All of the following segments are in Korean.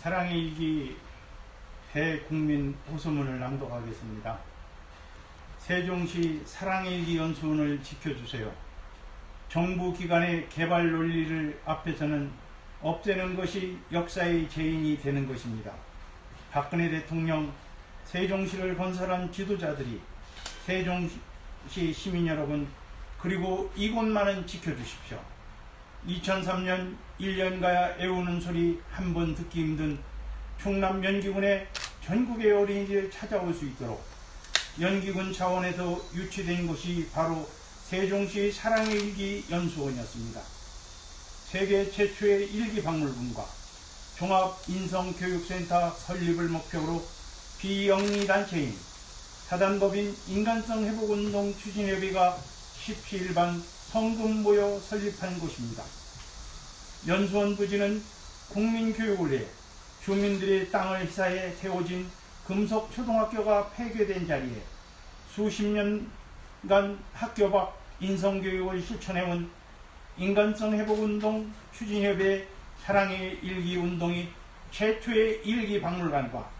사랑의 일기 대국민 호소문을 낭독하겠습니다. 세종시 사랑의 일기 연수원을 지켜주세요. 정부기관의 개발 논리를 앞에서는 없애는 것이 역사의 재인이 되는 것입니다. 박근혜 대통령, 세종시를 건설한 지도자들이 세종시 시민 여러분 그리고 이곳만은 지켜주십시오. 2003년 1년가야 애우는 소리 한 번 듣기 힘든 충남 연기군의 전국의 어린이들 찾아올 수 있도록 연기군 차원에서 유치된 곳이 바로 세종시 사랑의 일기 연수원이었습니다. 세계 최초의 일기박물관과 종합인성교육센터 설립을 목표로 비영리단체인 사단법인 인간성회복운동 추진협의회가 17반 성금 모여 설립한 곳입니다. 연수원 부지는 국민교육을 위해 주민들의 땅을 희사해 세워진 금속초등학교가 폐교된 자리에 수십 년간 학교 밖 인성교육을 실천해온 인간성회복운동 추진협의회 사랑의 일기운동이 최초의 일기박물관과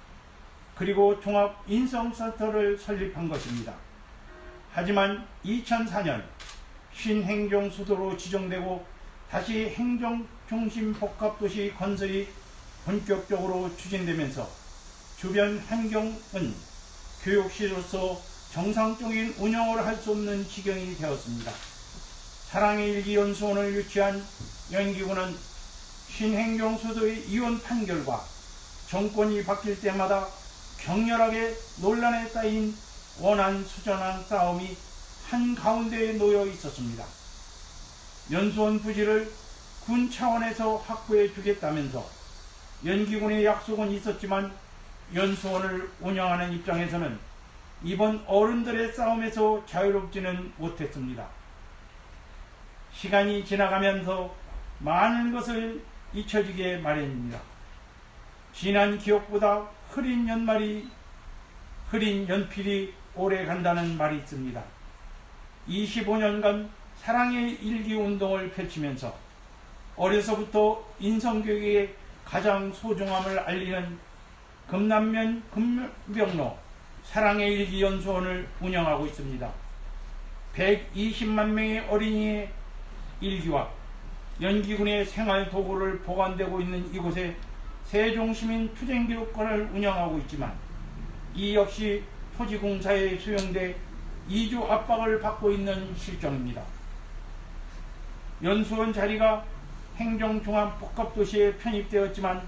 그리고 종합인성센터를 설립한 것입니다. 하지만 2004년 신행정수도로 지정되고 다시 행정중심 복합도시 건설이 본격적으로 추진되면서 주변 환경은 교육시로서 정상적인 운영을 할 수 없는 지경이 되었습니다. 사랑의 일기 연수원을 유치한 연기군은 신행정수도의 이혼 판결과 정권이 바뀔 때마다 격렬하게 논란에 쌓인 원한수전한 싸움이 한가운데에 놓여 있었습니다. 연수원 부지를 군 차원에서 확보해 주겠다면서 연기군의 약속은 있었지만 연수원을 운영하는 입장에서는 이번 어른들의 싸움에서 자유롭지는 못했습니다. 시간이 지나가면서 많은 것을 잊혀지게 마련입니다. 지난 기억보다 흐린 연필이 오래 간다는 말이 있습니다. 25년간 사랑의 일기 운동을 펼치면서 어려서부터 인성교육의 가장 소중함을 알리는 금남면 금병로 사랑의 일기 연수원을 운영하고 있습니다. 120만 명의 어린이의 일기와 연기군의 생활도구를 보관되고 있는 이곳에 세종시민 투쟁기록관을 운영하고 있지만 이 역시 토지공사에 수용돼 이주 압박을 받고 있는 실정입니다. 연수원 자리가 행정종합복합도시에 편입되었지만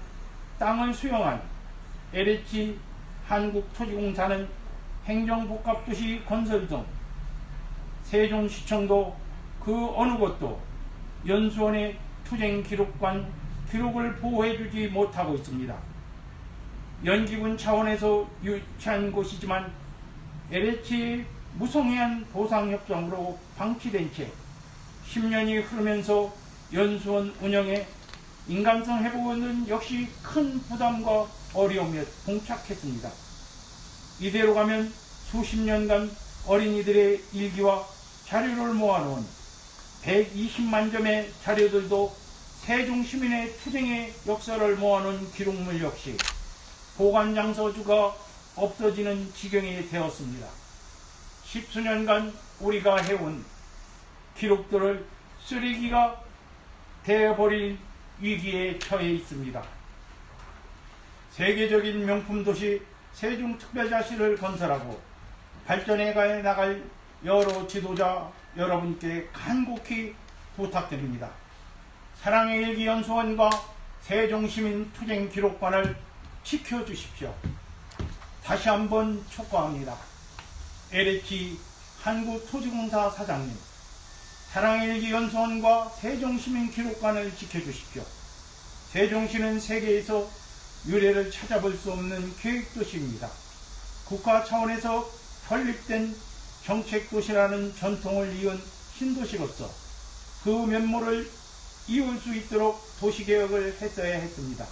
땅을 수용한 LH 한국토지공사는 행정복합도시 건설 등 세종시청도 그 어느 곳도 연수원의 투쟁기록관 기록을 보호해주지 못하고 있습니다. 연기군 차원에서 유치한 곳이지만 LH의 무성의한 보상협정으로 방치된 채 10년이 흐르면서 연수원 운영에 인간성 회복은 역시 큰 부담과 어려움에 봉착했습니다. 이대로 가면 수십 년간 어린이들의 일기와 자료를 모아놓은 120만 점의 자료들도 세종시민의 투쟁의 역사를 모아놓은 기록물 역시 보관장소주가 없어지는 지경이 되었습니다. 10수년간 우리가 해온 기록들을 쓰레기가 되어버릴 위기에 처해 있습니다. 세계적인 명품 도시 세종특별자치를 건설하고 발전해 나갈 여러 지도자 여러분께 간곡히 부탁드립니다. 사랑의 일기 연수원과 세종시민 투쟁기록관을 지켜주십시오. 다시 한번 촉구합니다. LH 한국토지공사 사장님, 사랑의 일기 연수원과 세종시민 기록관을 지켜주십시오. 세종시는 세계에서 유례를 찾아볼 수 없는 계획도시입니다. 국가 차원에서 설립된 정책도시라는 전통을 이은 신도시로서 그 면모를 이을 수 있도록 도시개혁을 했어야 했습니다.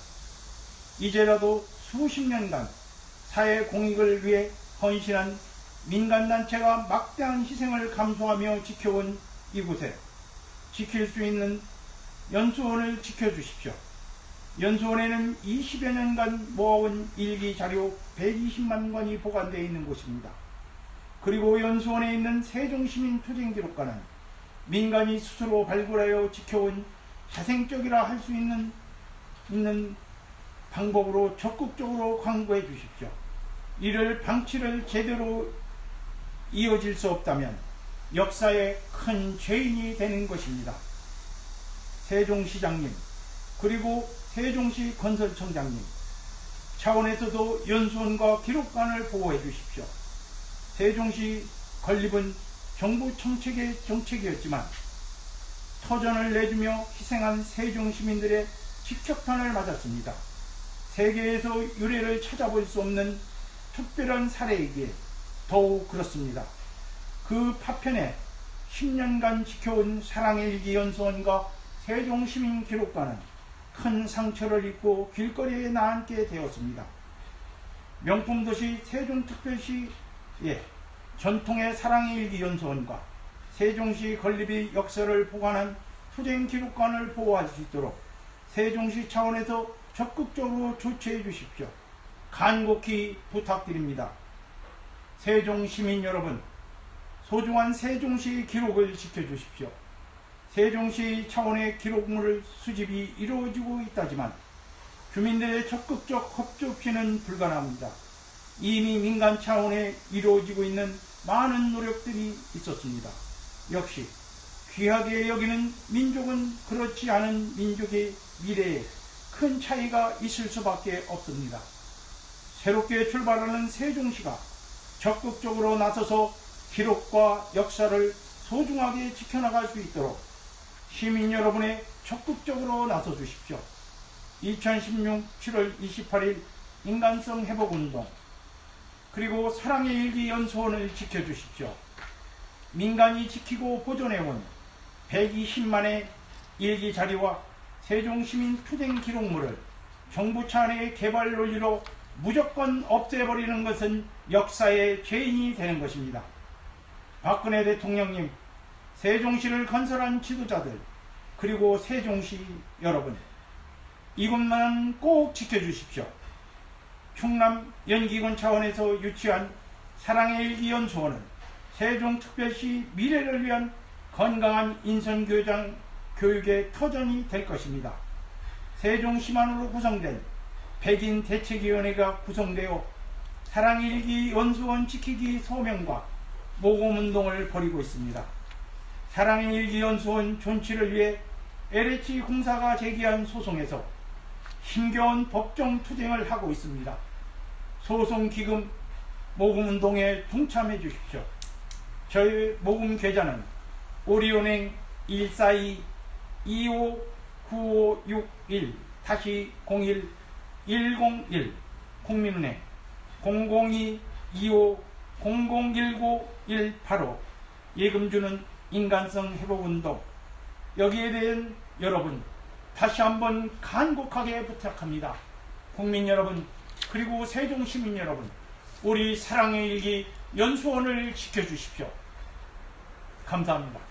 이제라도 수십 년간 사회 공익을 위해 헌신한 민간단체가 막대한 희생을 감수하며 지켜온 이곳에 지킬 수 있는 연수원을 지켜주십시오. 연수원에는 20여 년간 모아온 일기 자료 120만 권이 보관되어 있는 곳입니다. 그리고 연수원에 있는 세종시민 투쟁기록관은 민간이 스스로 발굴하여 지켜온 자생적이라 할 수 있는 방법으로 적극적으로 광고해 주십시오. 이를 방치를 제대로 이어질 수 없다면 역사의 큰 죄인이 되는 것입니다. 세종시장님, 그리고 세종시 건설청장님 차원에서도 연수원과 기록관을 보호해 주십시오. 세종시 건립은 정부 정책의 정책이었지만 터전을 내주며 희생한 세종 시민들의 직격탄을 맞았습니다. 세계에서 유례를 찾아볼 수 없는 특별한 사례이기에 더욱 그렇습니다. 그 파편에 10년간 지켜온 사랑의 일기 연수원과 세종시민기록관은 큰 상처를 입고 길거리에 나앉게 되었습니다. 명품도시 세종특별시의 전통의 사랑의 일기 연수원과 세종시 건립의 역사를 보관한 투쟁기록관을 보호할 수 있도록 세종시 차원에서 적극적으로 조치해 주십시오. 간곡히 부탁드립니다. 세종시민 여러분, 소중한 세종시 기록을 지켜주십시오. 세종시 차원의 기록물 수집이 이루어지고 있다지만 주민들의 적극적 협조 없이는 불가능합니다. 이미 민간 차원에 이루어지고 있는 많은 노력들이 있었습니다. 역시 귀하게 여기는 민족은 그렇지 않은 민족의 미래에 큰 차이가 있을 수밖에 없습니다. 새롭게 출발하는 세종시가 적극적으로 나서서 기록과 역사를 소중하게 지켜나갈 수 있도록 시민 여러분의 적극적으로 나서 주십시오. 2016 7월 28일 인간성 회복운동, 그리고 사랑의 일기 연수원을 지켜주십시오. 민간이 지키고 보존해온 120만의 일기 자료와 세종시민 투쟁 기록물을 정부 차원의 개발 논리로 무조건 없애버리는 것은 역사의 죄인이 되는 것입니다. 박근혜 대통령님, 세종시를 건설한 지도자들, 그리고 세종시 여러분, 이것만 꼭 지켜주십시오. 충남 연기군 차원에서 유치한 사랑의 일기 연수원은 세종특별시 미래를 위한 건강한 인성교육의 터전이 될 것입니다. 세종시만으로 구성된 백인 대책위원회가 구성되어 사랑의 일기 연수원 지키기 소명과 모금운동을 벌이고 있습니다. 사랑의 일기 연수원 존치를 위해 LH 공사가 제기한 소송에서 힘겨운 법정 투쟁을 하고 있습니다. 소송 기금 모금운동에 동참해 주십시오. 저희 모금 계좌는 우리은행 142-259561-01 국민은행 002-25-0019-185 예금주는 인간성 회복운동. 여기에 대한 여러분 다시 한번 간곡하게 부탁합니다. 국민 여러분, 그리고 세종시민 여러분, 우리 사랑의 일기 연수원을 지켜주십시오. 감사합니다.